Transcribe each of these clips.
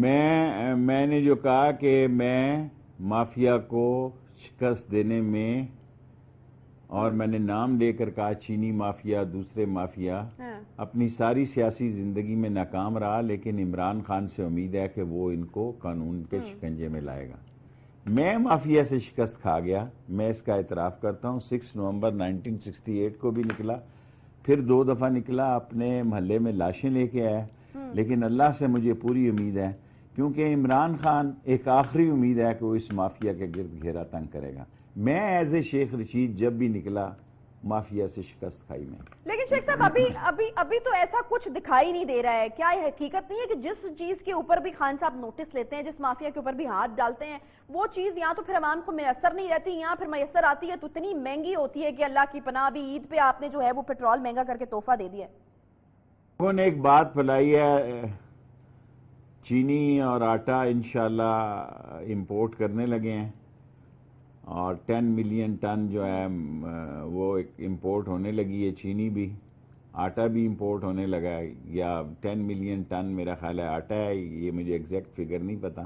میں نے جو کہا کہ میں مافیا کو شکست دینے میں، اور میں نے نام لے کر کہا چینی مافیا، دوسرے مافیا، اپنی ساری سیاسی زندگی میں ناکام رہا، لیکن عمران خان سے امید ہے کہ وہ ان کو قانون کے شکنجے میں لائے گا۔ میں مافیا سے شکست کھا گیا، میں اس کا اعتراف کرتا ہوں۔ 6 نومبر 1968 کو بھی نکلا، پھر 2 دفعہ نکلا، اپنے محلے میں لاشیں لے کے آیا، لیکن اللہ سے مجھے پوری امید ہے، کیونکہ عمران خان ایک آخری امید ہے کہ وہ اس مافیا کے گرد گھیرا تنگ کرے گا۔ میں ایز اے شیخ رشید جب بھی نکلا، مافیا سے شکست کھائی میں۔ لیکن شیخ صاحب ابھی تو ایسا کچھ دکھائی نہیں دے رہا ہے۔ کیا یہ حقیقت نہیں ہے کہ جس چیز کے اوپر بھی خان صاحب نوٹس لیتے ہیں، جس مافیا کے اوپر بھی ہاتھ ڈالتے ہیں، وہ چیز یا تو پھر عوام کو میسر نہیں رہتی، یا پھر میسر آتی ہے تو اتنی مہنگی ہوتی ہے کہ اللہ کی پناہ، ابھی عید پہ آپ نے جو ہے وہ پیٹرول مہنگا کر کے تحفہ دے دیا ہے۔ لوگوں نے ایک بات پھیلائی ہے، چینی اور آٹا انشاءاللہ امپورٹ کرنے لگے ہیں، اور 10 ملین ٹن جو ہے وہ امپورٹ ہونے لگی ہے، چینی بھی، آٹا بھی امپورٹ ہونے لگا ہے، یا 10 ملین ٹن میرا خیال ہے آٹا ہے، یہ مجھے ایگزیکٹ فگر نہیں پتا۔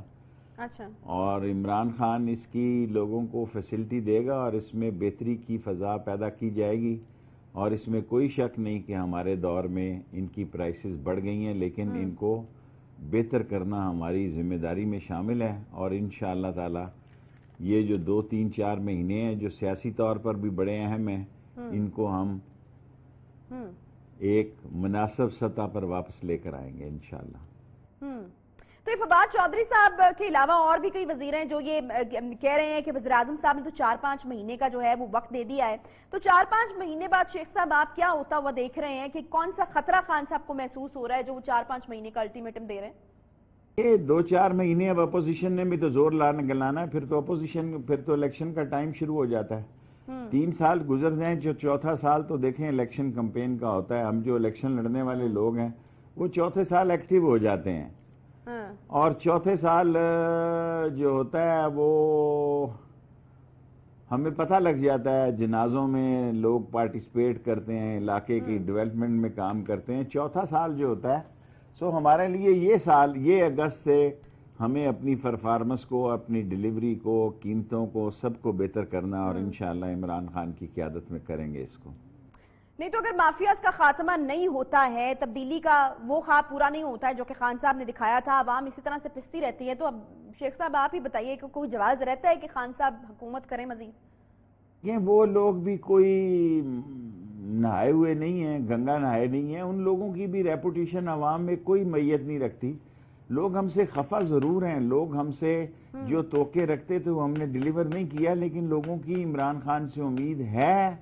اچھا۔ اور عمران خان اس کی لوگوں کو فیسلٹی دے گا، اور اس میں بہتری کی فضا پیدا کی جائے گی، اور اس میں کوئی شک نہیں کہ ہمارے دور میں ان کی پرائسز بڑھ گئی ہیں، لیکن ان کو بہتر کرنا ہماری ذمہ داری میں شامل ہے، اور انشاءاللہ تعالی یہ جو 2 3 4 مہینے ہیں جو سیاسی طور پر بھی بڑے اہم ہیں، ان کو ہم ایک مناسب سطح پر واپس لے کر آئیں گے انشاءاللہ۔ تو یہ فواد چودھری صاحب کے علاوہ اور بھی کئی وزیر ہیں جو یہ کہہ رہے ہیں کہ وزیراعظم صاحب نے تو 4-5 مہینے کا جو ہے وہ وقت دے دیا ہے، تو 4-5 مہینے بعد شیخ صاحب آپ کیا ہوتا ہوا دیکھ رہے ہیں کہ کون سا خطرہ خان صاحب کو محسوس ہو رہا ہے جو وہ 4-5 مہینے کا الٹیمیٹم دے رہے ہیں؟ یہ 2-4 مہینے اب اپوزیشن نے بھی تو زور گلانا ہے، پھر تو الیکشن کا ٹائم شروع ہو جاتا ہے۔ 3 سال گزر جائیں، جو 4تھا سال تو دیکھیں الیکشن کمپین کا ہوتا ہے۔ ہم جو الیکشن لڑنے والے لوگ ہیں وہ 4تھے سال ایکٹیو ہو جاتے ہیں، اور 4تھے سال جو ہوتا ہے وہ ہمیں پتہ لگ جاتا ہے، جنازوں میں لوگ پارٹیسپیٹ کرتے ہیں، علاقے کی ڈیولپمنٹ میں کام کرتے ہیں۔ 4تھا سال جو ہوتا ہے، سو ہمارے لیے یہ سال، یہ اگست سے ہمیں اپنی پرفارمنس کو، اپنی ڈیلیوری کو، قیمتوں کو، سب کو بہتر کرنا، اور انشاءاللہ عمران خان کی قیادت میں کریں گے اس کو۔ نہیں تو اگر مافیاز کا خاتمہ نہیں ہوتا ہے، تبدیلی کا وہ خواب پورا نہیں ہوتا ہے جو کہ خان صاحب نے دکھایا تھا، عوام اسی طرح سے پستی رہتی ہے، تو اب شیخ صاحب آپ ہی بتائیے کہ کوئی جواز رہتا ہے کہ خان صاحب حکومت کریں مزید؟ یہ وہ لوگ بھی کوئی نہائے ہوئے نہیں ہیں، گنگا نہائے نہیں ہیں، ان لوگوں کی بھی ریپوٹیشن عوام میں کوئی میت نہیں رکھتی۔ لوگ ہم سے خفا ضرور ہیں، لوگ ہم سے جو توقع رکھتے تھے وہ ہم نے ڈیلیور نہیں کیا، لیکن لوگوں کی عمران خان سے امید ہے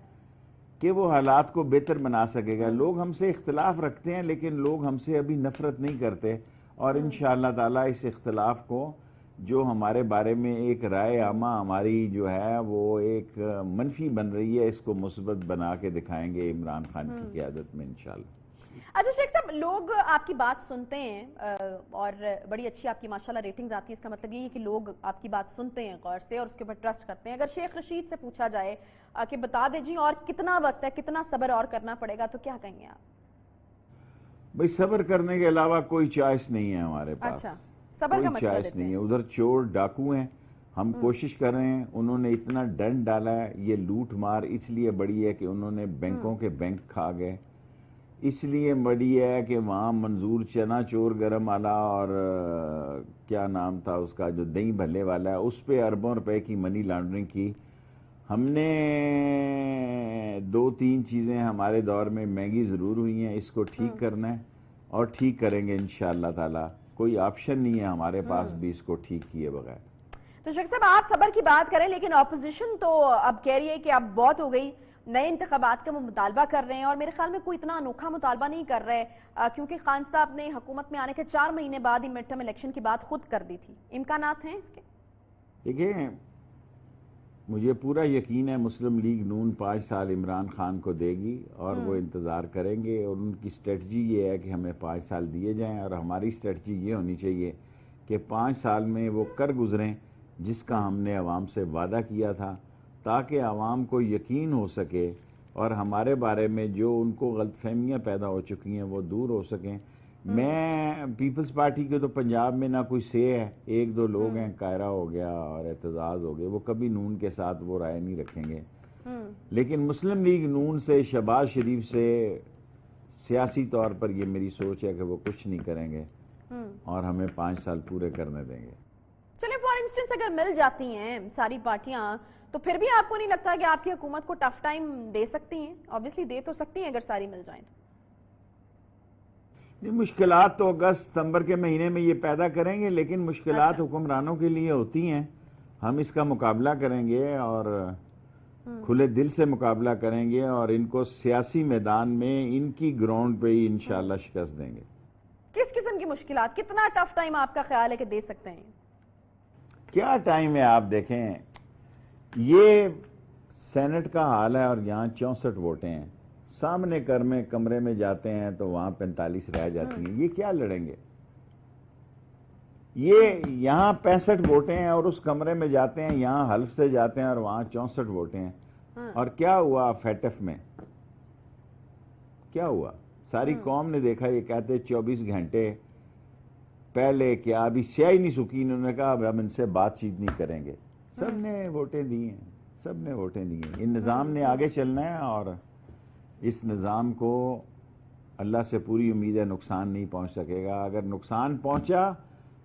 کہ وہ حالات کو بہتر بنا سکے گا۔ لوگ ہم سے اختلاف رکھتے ہیں، لیکن لوگ ہم سے ابھی نفرت نہیں کرتے، اور انشاءاللہ تعالی اس اختلاف کو، جو ہمارے بارے میں ایک رائے عامہ ہماری جو ہے وہ ایک منفی بن رہی ہے، اس کو مثبت بنا کے دکھائیں گے عمران خان کی قیادت میں انشاءاللہ۔ اچھا شیخ صاحب، لوگ آپ کی بات سنتے ہیں اور بڑی اچھی آپ کی ماشاءاللہ ریٹنگز آتی ہے، اس کا مطلب یہ ہے کہ لوگ آپ کی بات سنتے ہیں غور سے اور اس کے اوپر ٹرسٹ کرتے ہیں۔ اگر شیخ رشید سے پوچھا جائے کہ بتا دے جی اور کتنا وقت ہے، کتنا صبر اور کرنا پڑے گا، تو کیا کہیں گے آپ؟ بھئی صبر کرنے کے علاوہ کوئی چوائس نہیں ہے ہمارے پاس، اچھا، صبر کا کوئی مشورہ چوائس دیتے نہیں ہیں۔ ہے۔ ادھر چور ڈاکو ہیں، ہم کوشش کر رہے ہیں، انہوں نے اتنا ڈنڈ ڈالا ہے، یہ لوٹ مار اس لیے بڑی ہے کہ انہوں نے بینکوں کے بینک کھا گئے، اس لیے بڑی ہے کہ وہاں منظور چنا چور گرم والا اور کیا نام تھا اس کا جو دہی بھلے والا ہے، اس پہ اربوں روپے کی منی لانڈرنگ کی۔ ہم نے 2-3 چیزیں ہمارے دور میں مہنگی ضرور ہوئی ہیں، اس کو ٹھیک کرنا ہے اور ٹھیک کریں گے انشاءاللہ تعالی۔ کوئی آپشن نہیں ہے ہمارے پاس بھی اس کو ٹھیک کیے بغیر۔ تو شیخ صاحب آپ صبر کی بات کریں، لیکن اپوزیشن تو اب کہہ رہی ہے کہ اب بہت ہو گئی، نئے انتخابات کا وہ مطالبہ کر رہے ہیں، اور میرے خیال میں کوئی اتنا انوکھا مطالبہ نہیں کر رہے، کیونکہ خان صاحب نے حکومت میں آنے کے 4 مہینے بعد ہی مڈ ٹرم الیکشن کی بات خود کر دی تھی۔ امکانات ہیں اس کے؟ دیکھیں، مجھے پورا یقین ہے مسلم لیگ نون 5 سال عمران خان کو دے گی، اور وہ انتظار کریں گے، اور ان کی اسٹریٹجی یہ ہے کہ ہمیں 5 سال دیے جائیں، اور ہماری اسٹریٹجی یہ ہونی چاہیے کہ 5 سال میں وہ کر گزریں جس کا ہم نے عوام سے وعدہ کیا تھا، تاکہ عوام کو یقین ہو سکے اور ہمارے بارے میں جو ان کو غلط فہمیاں پیدا ہو چکی ہیں وہ دور ہو سکیں۔ میں پیپلز پارٹی کے تو پنجاب میں نہ کوئی سے ہے، ایک دو لوگ ہیں، قاہرہ ہو گیا اور اعتزاز ہو گیا، وہ کبھی نون کے ساتھ وہ رائے نہیں رکھیں گے، لیکن مسلم لیگ نون سے، شہباز شریف سے سیاسی طور پر یہ میری سوچ ہے کہ وہ کچھ نہیں کریں گے اور ہمیں 5 سال پورے کرنے دیں گے۔ چلیں فار انسٹنس اگر مل جاتی ہیں ساری پارٹیاں تو پھر بھی آپ کو نہیں لگتا کہ آپ کی حکومت کو ٹف ٹائم دے سکتی ہیں؟ آبویسلی دے تو سکتی ہیں اگر ساری مل جائیں۔ یہ مشکلات تو اگست ستمبر کے مہینے میں یہ پیدا کریں گے، لیکن مشکلات حکمرانوں کے لیے ہوتی ہیں، ہم اس کا مقابلہ کریں گے اور کھلے دل سے مقابلہ کریں گے اور ان کو سیاسی میدان میں ان کی گراؤنڈ پہ ہی انشاءاللہ شکست دیں گے۔ کس قسم کی مشکلات، کتنا ٹف ٹائم آپ کا خیال ہے کہ دے سکتے ہیں؟ کیا ٹائم ہے، آپ دیکھیں یہ سینٹ کا حال ہے اور یہاں 64 ووٹیں ہیں، سامنے کمرے میں جاتے ہیں تو وہاں 45 رہ جاتی ہیں، یہ کیا لڑیں گے؟ یہ یہاں 65 ووٹیں ہیں اور اس کمرے میں جاتے ہیں، یہاں حلف سے جاتے ہیں اور وہاں 64 ووٹیں ہیں، اور کیا ہوا فیٹف میں؟ کیا ہوا؟ ساری قوم نے دیکھا، یہ کہتے 24 گھنٹے پہلے کیا ابھی سیاہی نہیں سکی، انہوں نے کہا اب ہم ان سے بات چیت نہیں کریں گے، سب نے ووٹیں دی ہیں، سب نے ووٹیں دی ہیں۔ ان نظام نے آگے چلنا ہے اور اس نظام کو اللہ سے پوری امید ہے نقصان نہیں پہنچ سکے گا۔ اگر نقصان پہنچا،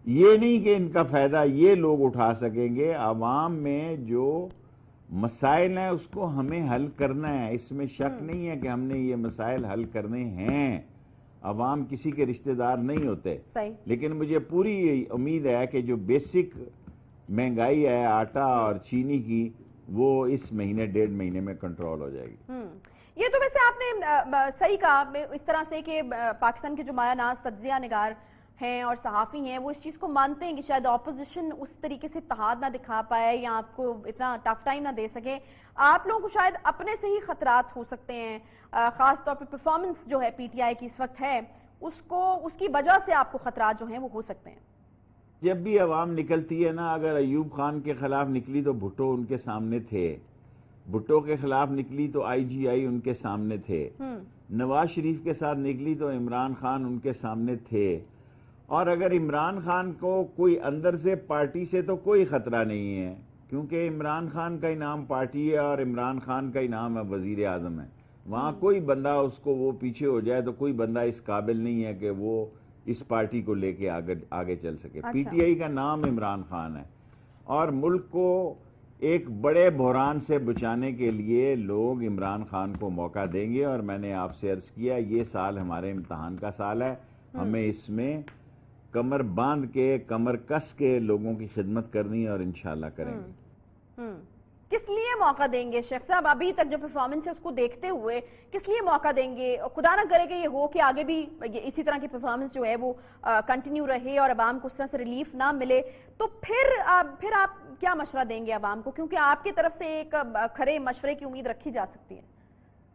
یہ نہیں کہ ان کا فائدہ یہ لوگ اٹھا سکیں گے، عوام میں جو مسائل ہیں اس کو ہمیں حل کرنا ہے، اس میں شک نہیں ہے کہ ہم نے یہ مسائل حل کرنے ہیں۔ عوام کسی کے رشتہ دار نہیں ہوتے، لیکن مجھے پوری امید ہے کہ جو بیسک مہنگائی ہے آٹا اور چینی کی، وہ اس مہینے 1.5 مہینے میں کنٹرول ہو جائے گی۔ یہ تو ویسے آپ نے صحیح کہا اس طرح سے کہ پاکستان کے جو مایہ ناز تجزیہ نگار ہیں اور صحافی ہیں وہ اس چیز کو مانتے ہیں کہ شاید اپوزیشن اس طریقے سے اتحاد نہ دکھا پائے یا آپ کو اتنا ٹف ٹائم نہ دے سکے، آپ لوگوں کو شاید اپنے سے ہی خطرات ہو سکتے ہیں، خاص طور پہ پرفارمنس جو ہے پی ٹی آئی کی اس وقت ہے اس کی وجہ سے آپ کو خطرات جو ہیں وہ ہو سکتے ہیں۔ جب بھی عوام نکلتی ہے نا، اگر ایوب خان کے خلاف نکلی تو بھٹو ان کے سامنے تھے، بھٹو کے خلاف نکلی تو آئی جی آئی ان کے سامنے تھے، نواز شریف کے ساتھ نکلی تو عمران خان ان کے سامنے تھے، اور اگر عمران خان کو کوئی اندر سے پارٹی سے تو کوئی خطرہ نہیں ہے، کیونکہ عمران خان کا انعام پارٹی ہے اور عمران خان کا انعام ہے وزیر اعظم ہے، وہاں کوئی بندہ اس کو وہ پیچھے ہو جائے تو کوئی بندہ اس قابل نہیں ہے کہ وہ اس پارٹی کو لے کے آگے چل سکے۔ پی ٹی آئی کا نام عمران خان ہے اور ملک کو ایک بڑے بحران سے بچانے کے لیے لوگ عمران خان کو موقع دیں گے، اور میں نے آپ سے عرض کیا یہ سال ہمارے امتحان کا سال ہے، ہمیں اس میں کمر باندھ کے کمر کس کے لوگوں کی خدمت کرنی ہے اور انشاءاللہ کریں گے۔ کس لیے موقع دیں گے شیخ صاحب؟ ابھی تک جو پرفارمنس ہے اس کو دیکھتے ہوئے کس لیے موقع دیں گے؟ خدا نہ کرے کہ یہ ہو کہ آگے بھی اسی طرح کی پرفارمنس جو ہے وہ کنٹینیو رہے اور عوام کو اس طرح سے ریلیف نہ ملے، تو پھر آپ کیا مشورہ دیں گے عوام کو؟ کیونکہ آپ کی طرف سے ایک کھرے مشورے کی امید رکھی جا سکتی ہے۔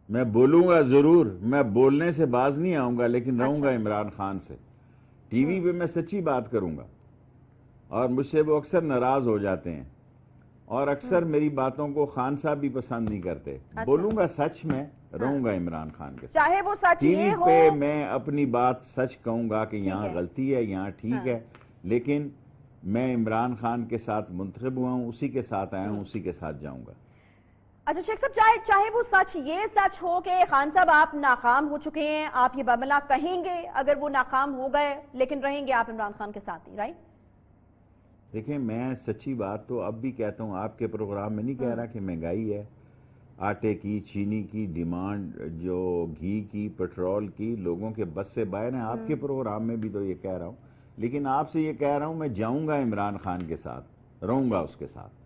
میں بولوں گا ضرور، میں بولنے سے باز نہیں آؤں گا، لیکن رہوں گا عمران خان سے، ٹی وی پہ میں سچی بات کروں گا، اور مجھ سے وہ اکثر ناراض ہو جاتے ہیں اور اکثر میری باتوں کو خان صاحب بھی پسند نہیں کرتے، بولوں گا سچ، میں رہوں گا عمران خان کے ساتھ، چاہے وہ سچ ٹی وی یہ ہو، پہ میں اپنی بات سچ کہوں گا کہ یہاں غلطی ہے، یہاں ٹھیک ہے، لیکن میں عمران خان کے ساتھ منتخب ہوا ہوں، اسی کے ساتھ آیا ہوں، اسی کے ساتھ جاؤں گا۔ اچھا شیخ صاحب، چاہے وہ سچ یہ سچ ہو کہ خان صاحب آپ ناکام ہو چکے ہیں، آپ یہ بملا کہیں گے اگر وہ ناکام ہو گئے، لیکن رہیں گے آپ عمران خان کے ساتھ ہی، رائٹ؟ دیکھیں میں سچی بات تو اب بھی کہتا ہوں، آپ کے پروگرام میں نہیں کہہ رہا کہ مہنگائی ہے، آٹے کی، چینی کی ڈیمانڈ، جو گھی کی، پیٹرول کی، لوگوں کے بس سے باہر ہیں، آپ کے پروگرام میں بھی تو یہ کہہ رہا ہوں، لیکن آپ سے یہ کہہ رہا ہوں میں جاؤں گا عمران خان کے ساتھ، رہوں گا اس کے ساتھ۔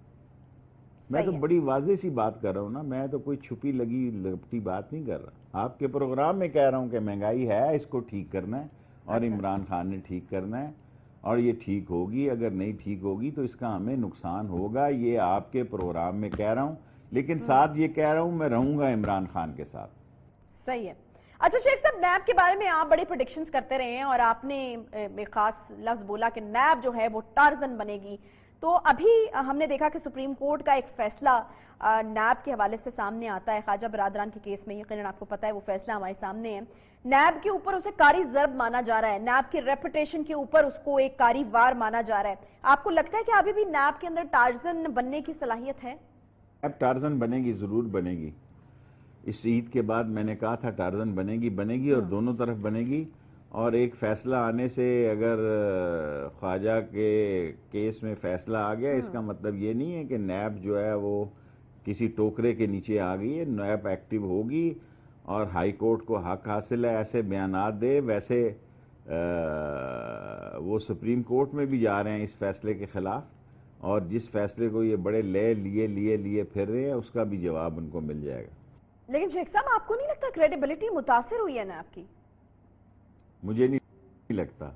میں تو بڑی واضح سی بات کر رہا ہوں نا، میں تو کوئی چھپی لگی لپٹی بات نہیں کر رہا، آپ کے پروگرام میں کہہ رہا ہوں کہ مہنگائی ہے، اس کو ٹھیک کرنا ہے اور عمران خان نے ٹھیک کرنا ہے، اور یہ ٹھیک ہوگی، اگر نہیں ٹھیک ہوگی تو اس کا ہمیں نقصان ہوگا، یہ آپ کے پروگرام میں کہہ رہا ہوں، لیکن ساتھ یہ کہہ رہا ہوں میں رہوں گا عمران خان کے ساتھ۔ صحیح ہے۔ اچھا شیخ صاحب، نیب کے بارے میں آپ بڑی پریڈکشنز کرتے رہے ہیں اور آپ نے ایک خاص لفظ بولا کہ نیب جو ہے وہ ٹارزن بنے گی، تو ابھی ہم نے دیکھا کہ سپریم کورٹ کا ایک فیصلہ نیب کے حوالے سے سامنے آتا ہے، خواجہ برادران کے کیس میں، یقیناً آپ کو پتہ ہے وہ فیصلہ ہمارے سامنے ہے۔ نیب کے اوپر اسے کاری ضرب مانا جا رہا ہے, نیب کی ریپوٹیشن کے اوپر اس کو ایک کاری وار مانا جا رہا ہے. آپ کو لگتا ہے کہ ابھی بھی نیب کے اندر ٹارزن بننے کی صلاحیت ہے؟ اب ٹارزن بنے گی, ضرور بنے گی. اس عید کے بعد میں نے کہا تھا ٹارزن بنے گی اور دونوں طرف بنے گی. اور ایک فیصلہ آنے سے, اگر خواجہ کے کیس میں فیصلہ آ گیا, اس کا مطلب یہ نہیں ہے کہ نیب جو ہے وہ کسی ٹوکرے کے نیچے آ گئی ہے. نیب ایکٹیو ہوگی اور ہائی کورٹ کو حق حاصل ہے ایسے بیانات دے. ویسے وہ سپریم کورٹ میں بھی جا رہے ہیں اس فیصلے کے خلاف, اور جس فیصلے کو یہ بڑے لیے پھر رہے ہیں, اس کا بھی جواب ان کو مل جائے گا. لیکن شیخ صاحب, آپ کو نہیں لگتا کریڈیبلٹی متاثر ہوئی ہے نیب کی؟ مجھے نہیں لگتا.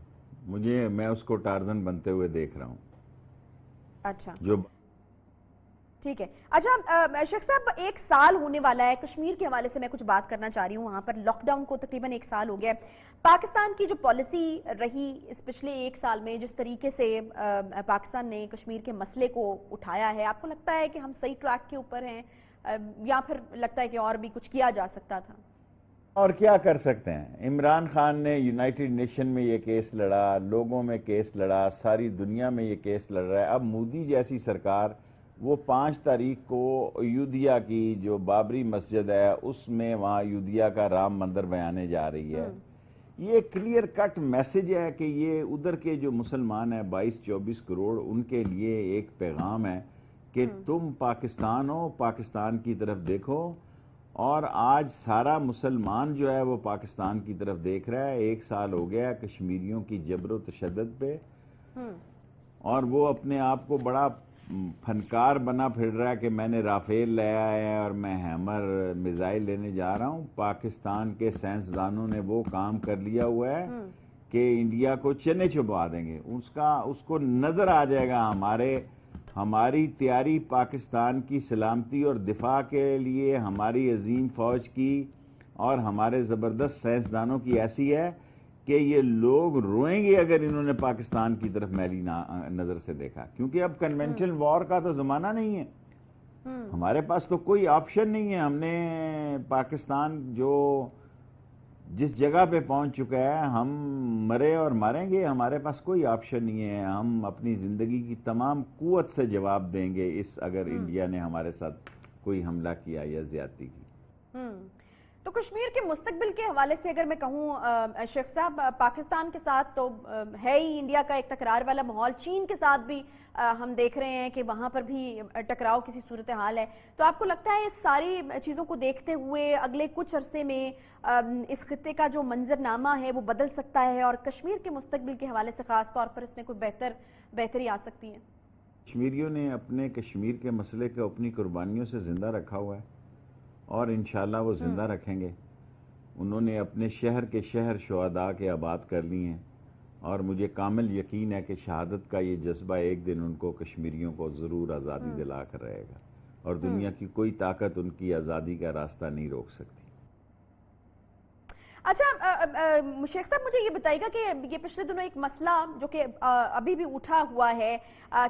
میں اس کو ٹارزن بنتے ہوئے دیکھ رہا ہوں. اچھا, جو ٹھیک ہے. اچھا شیخ صاحب, 1 سال ہونے والا ہے. کشمیر کے حوالے سے میں کچھ بات کرنا چاہ رہی ہوں. وہاں پر لاک ڈاؤن کو تقریباً 1 سال ہو گیا ہے. پاکستان کی جو پالیسی رہی اس پچھلے 1 سال میں, جس طریقے سے پاکستان نے کشمیر کے مسئلے کو اٹھایا ہے, آپ کو لگتا ہے کہ ہم صحیح ٹریک کے اوپر ہیں, یا پھر لگتا ہے کہ اور بھی کچھ کیا جا سکتا تھا؟ اور کیا کر سکتے ہیں. عمران خان نے یونائٹڈ نیشن میں یہ کیس لڑا, لوگوں میں کیس لڑا, ساری دنیا میں یہ کیس لڑ رہا ہے. اب مودی جیسی سرکار, وہ 5 تاریخ کو ایودھیا کی جو بابری مسجد ہے اس میں, وہاں ایودھیا کا رام مندر بنانے جا رہی ہے. یہ کلیئر کٹ میسج ہے کہ یہ ادھر کے جو مسلمان ہیں 22-24 کروڑ, ان کے لیے ایک پیغام ہے کہ تم پاکستان ہو, پاکستان کی طرف دیکھو. اور آج سارا مسلمان جو ہے وہ پاکستان کی طرف دیکھ رہا ہے. 1 سال ہو گیا کشمیریوں کی جبر و تشدد پہ, اور وہ اپنے آپ کو بڑا فنکار بنا پھر رہا ہے کہ میں نے رافیل لیا ہے اور میں ہیمر میزائل لینے جا رہا ہوں. پاکستان کے سائنسدانوں نے وہ کام کر لیا ہوا ہے کہ انڈیا کو چنے چبا دیں گے. اس کو نظر آ جائے گا ہماری تیاری پاکستان کی سلامتی اور دفاع کے لیے, ہماری عظیم فوج کی اور ہمارے زبردست سائنسدانوں کی ایسی ہے کہ یہ لوگ روئیں گے اگر انہوں نے پاکستان کی طرف میلی نظر سے دیکھا. کیونکہ اب کنونشنل وار کا تو زمانہ نہیں ہے, ہمارے پاس تو کوئی آپشن نہیں ہے. ہم نے پاکستان جو جس جگہ پہ پہنچ چکا ہے, ہم مرے اور ماریں گے, ہمارے پاس کوئی آپشن نہیں ہے. ہم اپنی زندگی کی تمام قوت سے جواب دیں گے اگر انڈیا نے ہمارے ساتھ کوئی حملہ کیا یا زیادتی کی. تو کشمیر کے مستقبل کے حوالے سے اگر میں کہوں شیخ صاحب, پاکستان کے ساتھ تو ہے ہی انڈیا کا ایک تکرار والا ماحول. چین کے ساتھ بھی ہم دیکھ رہے ہیں کہ وہاں پر بھی ٹکراؤ کسی صورتحال ہے. تو آپ کو لگتا ہے اس ساری چیزوں کو دیکھتے ہوئے اگلے کچھ عرصے میں اس خطے کا جو منظرنامہ ہے وہ بدل سکتا ہے, اور کشمیر کے مستقبل کے حوالے سے خاص طور پر اس میں کوئی بہتری آ سکتی ہے؟ کشمیریوں نے اپنے کشمیر کے مسئلے کو اپنی قربانیوں سے زندہ رکھا ہوا ہے, اور انشاءاللہ وہ زندہ رکھیں گے. انہوں نے اپنے شہر کے شہر شہداء کے آباد کر لی ہیں, اور مجھے کامل یقین ہے کہ شہادت کا یہ جذبہ ایک دن ان کو کشمیریوں کو ضرور آزادی دلا کر رہے گا, اور دنیا کی کوئی طاقت ان کی آزادی کا راستہ نہیں روک سکتی. اچھا شیخ صاحب, مجھے یہ بتائیے گا کہ یہ پچھلے دنوں ایک مسئلہ جو کہ ابھی بھی اٹھا ہوا ہے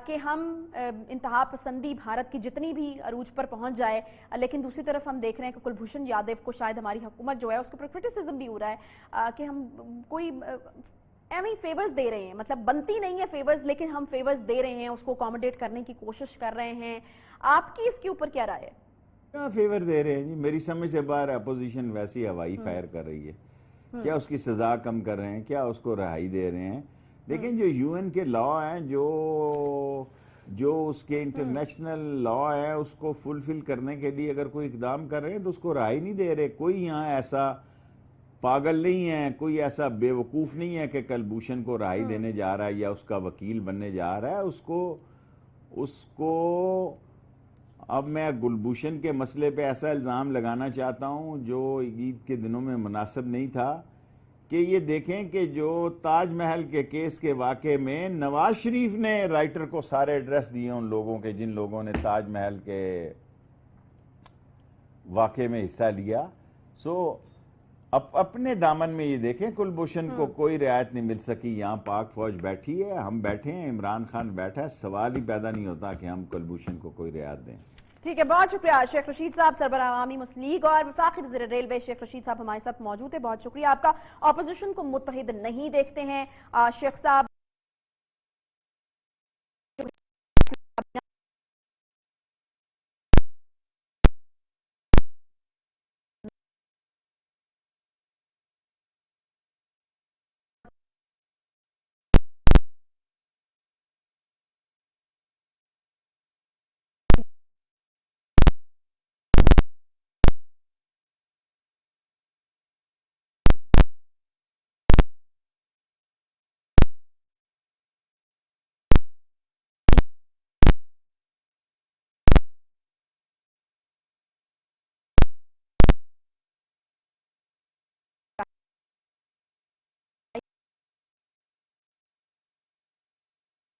کہ ہم انتہا پسندی بھارت کی جتنی بھی عروج پر پہنچ جائے, لیکن دوسری طرف ہم دیکھ رہے ہیں کہ کلبھوشن یادو کو شاید ہماری حکومت جو ہے اس کے اوپر کرٹیسزم بھی ہو رہا ہے کہ ہم کوئی ایویں فیورز دے رہے ہیں, مطلب بنتی نہیں ہے فیورز, لیکن ہم فیورز دے رہے ہیں, اس کو اکوموڈیٹ کرنے کی کوشش کر رہے ہیں. آپ کی اس کے اوپر کیا رائے ہے؟ کیا فیور دے رہے ہیں جی؟ میری سمجھ سے باہر اپوزیشن ویسی ہوائی فائر کر رہی ہے. کیا اس کی سزا کم کر رہے ہیں, کیا اس کو رہائی دے رہے ہیں؟ لیکن جو یو این کے لا ہیں, جو اس کے انٹرنیشنل لا ہے, اس کو فلفل کرنے کے لیے اگر کوئی اقدام کر رہے ہیں تو اس کو رہائی نہیں دے رہے. کوئی یہاں ایسا پاگل نہیں ہے, کوئی ایسا بے وقوف نہیں ہے کہ کلبھوشن کو رہائی دینے جا رہا ہے یا اس کا وکیل بننے جا رہا ہے. اس کو اب میں کلبھوشن کے مسئلے پہ ایسا الزام لگانا چاہتا ہوں جو عید کے دنوں میں مناسب نہیں تھا, کہ یہ دیکھیں کہ جو تاج محل کے کیس کے واقعے میں نواز شریف نے رائٹر کو سارے ایڈریس دیے ان لوگوں کے جن لوگوں نے تاج محل کے واقعے میں حصہ لیا. اپنے دامن میں یہ دیکھیں, کلبھوشن کو کوئی رعایت نہیں مل سکی. یہاں پاک فوج بیٹھی ہے, ہم بیٹھے ہیں, عمران خان بیٹھا ہے, سوال ہی پیدا نہیں ہوتا کہ ہم کلبھوشن کو کوئی رعایت دیں. ٹھیک ہے، بہت شکریہ شیخ رشید صاحب، سربراہ عوامی مسلم لیگ اور وفاقی وزیر ریلوے شیخ رشید صاحب ہمارے ساتھ موجود ہے. بہت شکریہ آپ کا. اپوزیشن کو متحد نہیں دیکھتے ہیں شیخ صاحب.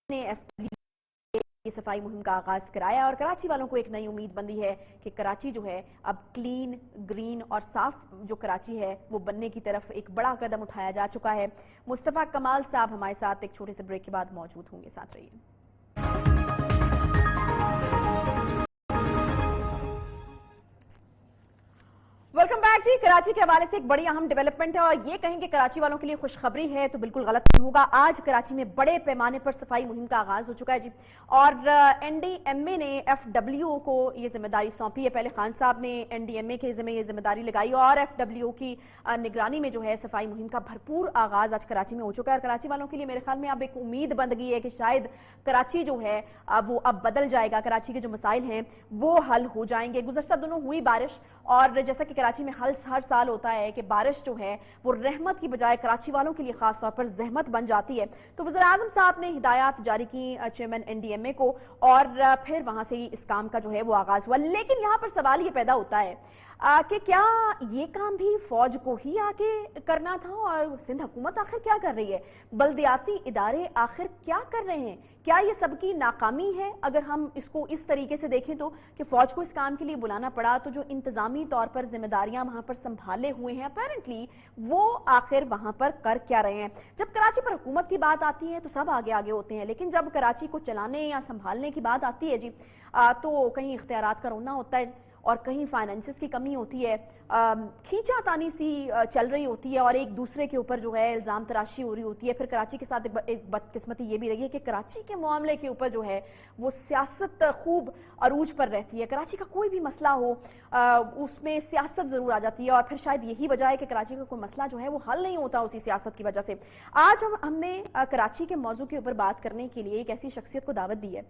نے یہ صفائی مہم کا آغاز کرایا اور کراچی والوں کو ایک نئی امید بندی ہے کہ کراچی جو ہے اب کلین، گرین اور صاف جو کراچی ہے وہ بننے کی طرف ایک بڑا قدم اٹھایا جا چکا ہے. مصطفیٰ کمال صاحب ہمارے ساتھ ایک چھوٹے سے بریک کے بعد موجود ہوں گے، ساتھ رہیے. ویلکم بیک جی. کراچی کے حوالے سے ایک بڑی اہم ڈیولپمنٹ ہے اور یہ کہیں کہ کراچی والوں کے لیے خوشخبری ہے تو بالکل غلط نہیں ہوگا. آج کراچی میں بڑے پیمانے پر صفائی مہم کا آغاز ہو چکا ہے جی، اور این ڈی ایم اے نے ایف ڈبلیو کو یہ ذمہ داری سونپی ہے. پہلے خان صاحب نے این ڈی ایم اے کے ذمہ یہ ذمہ داری لگائی اور ایف ڈبلیو کی نگرانی میں جو ہے صفائی مہم کا بھرپور آغاز آج کراچی میں ہو چکا ہے. اور کراچی والوں کے لیے میرے خیال میں اب ایک امید بند گئی ہے کہ شاید کراچی جو ہے وہ اب بدل جائے گا، کراچی کے جو مسائل ہیں وہ حل ہو جائیں گے. گزشتہ دنوں ہوئی بارش، اور جیسا کہ کراچی میں ہر سال ہوتا ہے کہ بارش جو ہے وہ رحمت کی بجائے کراچی والوں کے لیے خاص طور پر زحمت بن جاتی ہے. تو وزیر اعظم صاحب نے ہدایات جاری کی چیئرمین این ڈی ایم اے کو، اور پھر وہاں سے اس کام کا جو ہے وہ آغاز ہوا. لیکن یہاں پر سوال یہ پیدا ہوتا ہے کہ کیا یہ کام بھی فوج کو ہی آگے کرنا تھا، اور سندھ حکومت آخر کیا کر رہی ہے؟ بلدیاتی ادارے آخر کیا کر رہے ہیں؟ کیا یہ سب کی ناکامی ہے؟ اگر ہم اس کو اس طریقے سے دیکھیں تو کہ فوج کو اس کام کے لیے بلانا پڑا، تو جو انتظامی طور پر ذمہ داریاں وہاں پر سنبھالے ہوئے ہیں اپیرنٹلی وہ آخر وہاں پر کر کیا رہے ہیں؟ جب کراچی پر حکومت کی بات آتی ہے تو سب آگے آگے ہوتے ہیں، لیکن جب کراچی کو چلانے یا سنبھالنے کی بات آتی ہے جی تو کہیں اختیارات کا رونا ہوتا ہے اور کہیں فائنانسز کی کمی ہوتی ہے، کھینچا تانی سی چل رہی ہوتی ہے اور ایک دوسرے کے اوپر جو ہے الزام تراشی ہو رہی ہوتی ہے. پھر کراچی کے ساتھ ایک بدقسمتی یہ بھی رہی ہے کہ کراچی کے معاملے کے اوپر جو ہے وہ سیاست خوب عروج پر رہتی ہے. کراچی کا کوئی بھی مسئلہ ہو اس میں سیاست ضرور آ جاتی ہے، اور پھر شاید یہی وجہ ہے کہ کراچی کا کوئی مسئلہ جو ہے وہ حل نہیں ہوتا اسی سیاست کی وجہ سے. آج ہم نے کراچی کے موضوع کے اوپر بات کرنے کے لیے ایک ایسی شخصیت کو دعوت دی ہے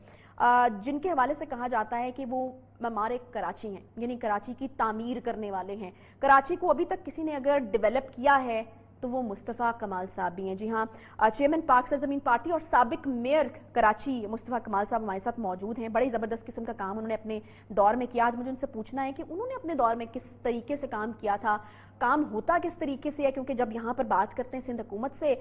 جن کے حوالے سے کہا جاتا ہے کہ وہ معمار کراچی ہیں، یعنی کراچی کی تعمیر کرنے والے ہیں. کراچی کو ابھی تک کسی نے اگر ڈیولپ کیا ہے تو وہ مصطفیٰ کمال صاحب بھی ہیں. جی ہاں، چیئرمین پاک سرزمین پارٹی اور سابق میئر کراچی مصطفیٰ کمال صاحب ہمارے ساتھ موجود ہیں. بڑی زبردست قسم کا کام انہوں نے اپنے دور میں کیا. آج مجھے ان سے پوچھنا ہے کہ انہوں نے اپنے دور میں کس طریقے سے کام کیا تھا، کام ہوتا کس طریقے سے ہے، کیونکہ جب یہاں پر بات کرتے ہیں سندھ حکومت سے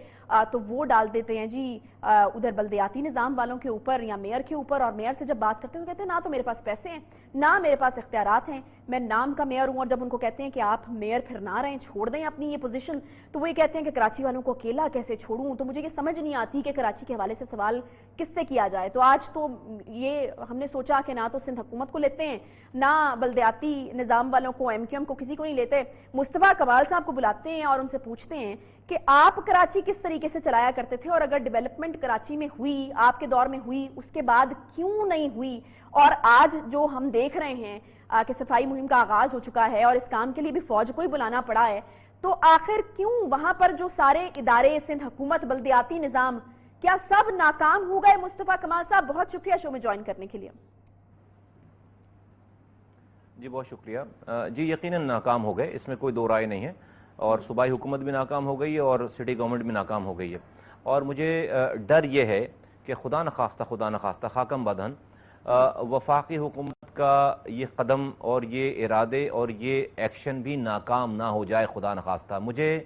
تو وہ ڈال دیتے ہیں جی ادھر بلدیاتی نظام والوں کے اوپر یا میئر کے اوپر، اور میئر سے جب بات کرتے ہیں تو کہتے ہیں نہ تو میرے پاس پیسے ہیں نہ میرے پاس اختیارات ہیں، میں نام کا میئر ہوں. اور جب ان کو کہتے ہیں کہ آپ میئر پھر نہ رہیں، چھوڑ دیں اپنی یہ پوزیشن، تو وہ یہ کہتے ہیں کہ کراچی والوں کو اکیلا کیسے چھوڑوں. تو مجھے یہ سمجھ نہیں آتی کہ کراچی کے حوالے سے سوال کس سے کیا جائے. تو آج تو یہ ہم نے سوچا کہ نہ تو سندھ حکومت کو لیتے ہیں نہ بلدیاتی نظام والوں کو، ایم کیو ایم کو، کسی کو نہیں لیتے. مصطفیٰ کمال صاحب کو بلاتے ہیں اور ان سے پوچھتے ہیں کہ آپ کراچی کس طریقے سے چلایا کرتے تھے، اور اگر ڈیولپمنٹ کراچی میں ہوئی، آپ کے دور میں ہوئی، اس کے بعد کیوں نہیں ہوئی، اور آج جو ہم دیکھ رہے ہیں کہ صفائی مہم کا آغاز ہو چکا ہے اور اس کام کے لیے بھی فوج کو ہی بلانا پڑا ہے، تو آخر کیوں وہاں پر جو سارے ادارے، سندھ حکومت، بلدیاتی نظام، کیا سب ناکام ہو گئے؟ مصطفیٰ کمال صاحب بہت شکریہ شو میں جوائن کرنے کے لیے. جی بہت شکریہ. جی یقیناً ناکام ہو گئے، اس میں کوئی دو رائے نہیں ہے، اور صوبائی حکومت بھی ناکام ہو گئی ہے اور سٹی گورنمنٹ بھی ناکام ہو گئی ہے. اور مجھے ڈر یہ ہے کہ خدا نخواستہ خاکم بدہن وفاقی حکومت کا یہ قدم اور یہ ارادے اور یہ ایکشن بھی ناکام نہ ہو جائے خدا نخواستہ. مجھے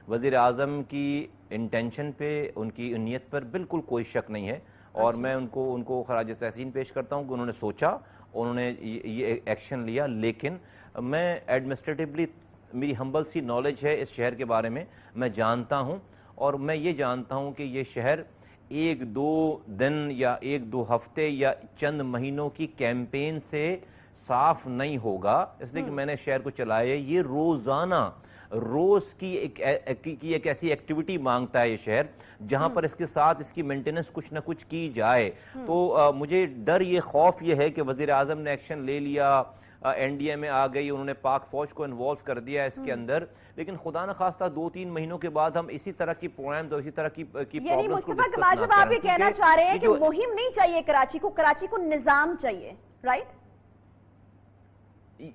وزیر اعظم کی انٹینشن پہ، ان کی نیت پر بالکل کوئی شک نہیں ہے، اور میں ان کو خراج تحسین پیش کرتا ہوں کہ انہوں نے سوچا، انہوں نے یہ ایکشن لیا. لیکن میں ایڈمنسٹریٹیولی میری ہمبل سی نالج ہے اس شہر کے بارے میں، میں جانتا ہوں، اور میں یہ جانتا ہوں کہ یہ شہر ایک دو دن یا ایک دو ہفتے یا چند مہینوں کی کیمپین سے صاف نہیں ہوگا، اس لیے کہ میں نے شہر کو چلایا ہے، یہ روزانہ روز کی ایک ایسی ایکٹیویٹی مانگتا ہے یہ شہر جہاں پر اس کے ساتھ اس کی مینٹیننس کچھ نہ کچھ کی جائے. تو مجھے ڈر یہ خوف یہ ہے کہ وزیر اعظم نے ایکشن لے لیا، این ڈی اے میں آ گئی، انہوں نے پاک فوج کو انوالو کر دیا اس کے اندر، لیکن خدا نخواستہ 2-3 مہینوں کے بعد ہم اسی طرح کی پروگرامز اور اسی طرح کی یعنی پرابلمز کو مصطفیٰ ڈسکس کمال نہ صاحب آپ کریں، یہ کہنا کیونکہ چاہ رہے ہیں کہ جو مہم نہیں چاہیے کراچی کو نظام چاہیے، رائٹ؟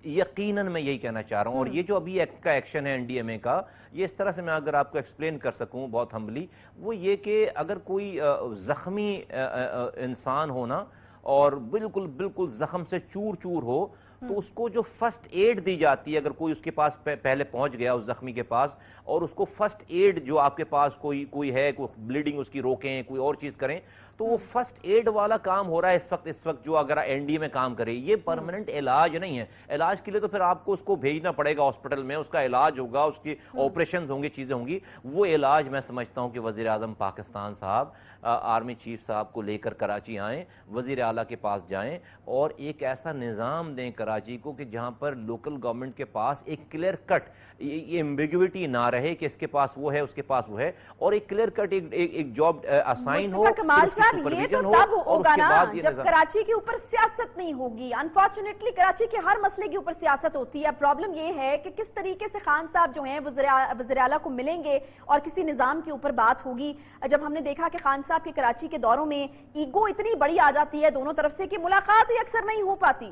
یقیناً میں یہی کہنا چاہ رہا ہوں. اور یہ جو ابھی ایکٹ کا ایکشن ہے این ڈی ایم اے کا، یہ اس طرح سے میں اگر آپ کو ایکسپلین کر سکوں بہت ہمبلی، وہ یہ کہ اگر کوئی زخمی انسان ہونا اور بالکل زخم سے چور چور ہو تو اس کو جو فرسٹ ایڈ دی جاتی ہے، اگر کوئی اس کے پاس پہلے پہنچ گیا اس زخمی کے پاس اور اس کو فرسٹ ایڈ جو آپ کے پاس کوئی ہے، کوئی بلیڈنگ اس کی روکیں، کوئی اور چیز کریں، تو وہ فرسٹ ایڈ والا کام ہو رہا ہے اس وقت جو اگر این ڈی اے میں کام کرے. یہ پرماننٹ علاج نہیں ہے. علاج کے لیے تو پھر آپ کو اس کو بھیجنا پڑے گا ہاسپٹل میں، اس کا علاج ہوگا، اس کی آپریشنز ہوں گے، چیزیں ہوں گی. وہ علاج میں سمجھتا ہوں کہ وزیر اعظم پاکستان صاحب آرمی چیف صاحب کو لے کر کراچی آئیں، وزیر اعلیٰ کے پاس جائیں اور ایک ایسا نظام دیں کراچی کو کہ جہاں پر لوکل گورنمنٹ کے پاس ایک کلیئر کٹ یہ ایمبیگوٹی نہ رہے کہ اس کے پاس وہ ہے، اس کے پاس وہ ہے، اور ایک کلیئر کٹ ایک جاب اسائن ہو، کمال صاحب یہ تو تب ہوگا نا جب کراچی کے اوپر سیاست نہیں ہوگی. انفارچونیٹلی کراچی کے ہر مسئلے کے اوپر سیاست ہوتی ہے. پرابلم یہ ہے کہ کس طریقے سے خان صاحب جو ہیں وزیر اعلیٰ کو ملیں گے اور کسی نظام کے اوپر بات ہوگی. جب ہم نے دیکھا کہ خان صاحب کے کراچی کے دوروں میں ایگو اتنی بڑی آ جاتی ہے دونوں طرف سے کہ ملاقات ہی اکثر نہیں ہو پاتی.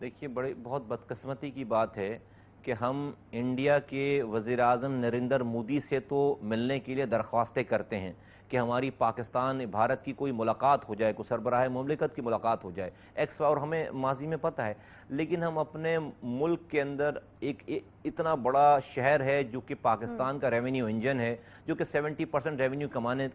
دیکھیے بہت بدقسمتی کی بات ہے کہ ہم انڈیا کے وزیر اعظم نریندر مودی سے تو ملنے کے لیے درخواستیں کرتے ہیں کہ ہماری پاکستان بھارت کی کوئی ملاقات ہو جائے، کوئی سربراہ مملکت کی ملاقات ہو جائے اور ہمیں ماضی میں پتہ ہے، لیکن ہم اپنے ملک کے اندر ایک اتنا بڑا شہر ہے جو کہ پاکستان کا ریونیو انجن ہے، جو کہ 70% ریونیو